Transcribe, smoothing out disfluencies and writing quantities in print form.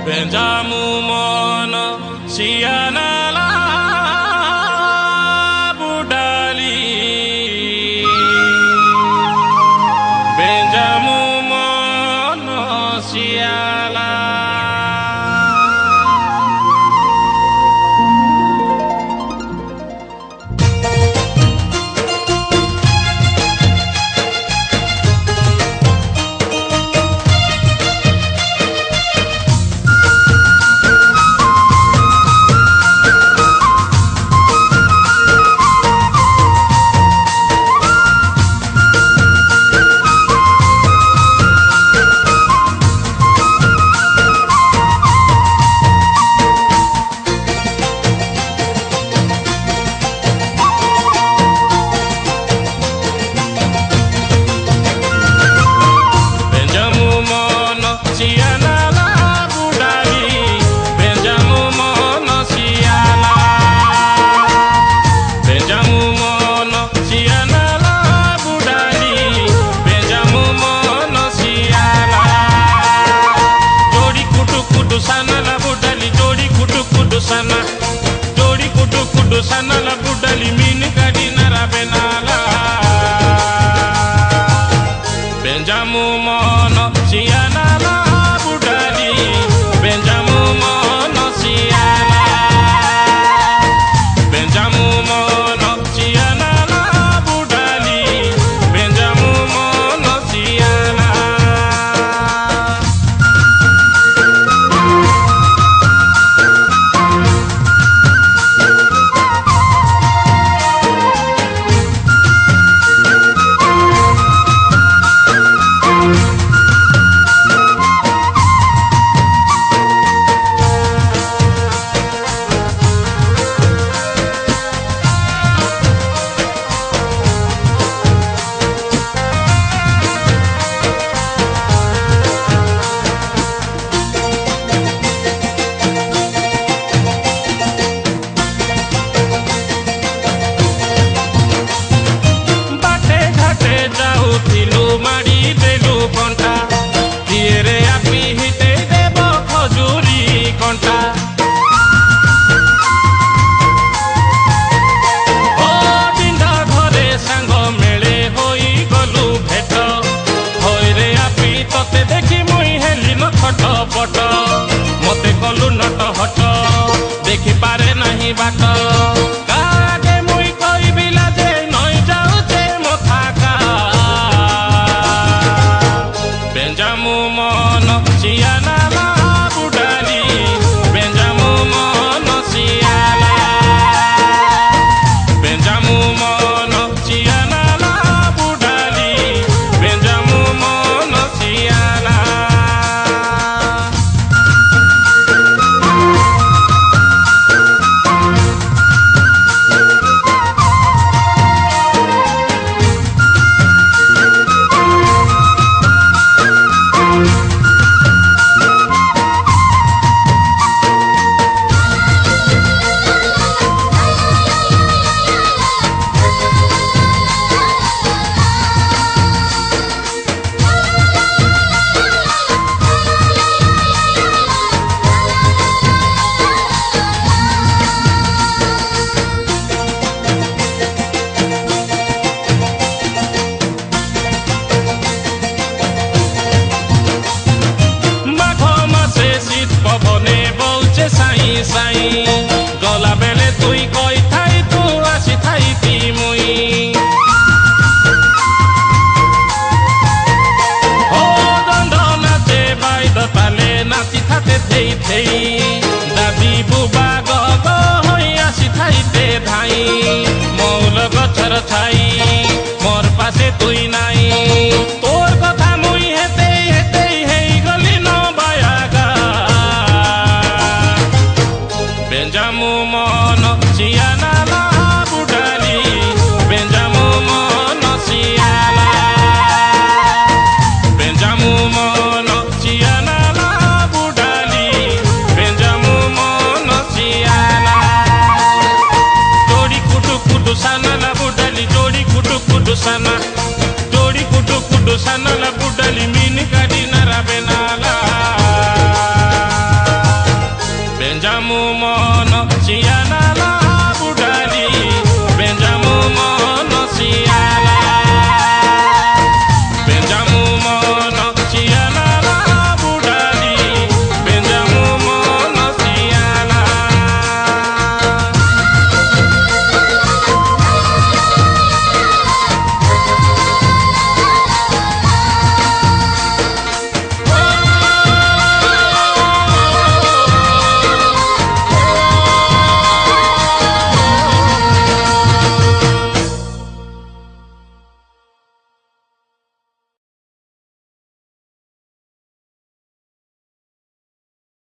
Benjamu mono sianala budali Benjamu mono siala sana jodi kudu kudu sana la budali min kadi nara benala Benjamu mono siana la budali Benjamu mono siana Benjamu mono siana la budali Benjamu mono siana मते कलु नट हट देखि पारे नहीं बाट कागे मुई कोई बिला जे नई जाऊ जे मथा का बेंजामु मन सियाना ला बुडाली बेंजामु मन सियाना बेंजामु मन सियाना ला बुडाली बेंजामु मन सियाना साई गला बेले तुई कई थाई तू आसी थाई ती मुई हो दंड नाचे बाइद पाले नाची थाते थेई थेई दादी बुबा गग होई आसी थाई ते धाई मौल गछर छाई मोर पासे तुई नाई तोर कथा मुई हेते हेते हेई गली न बायागा Benjamu mono siana la budali Benjamu mono siana Susana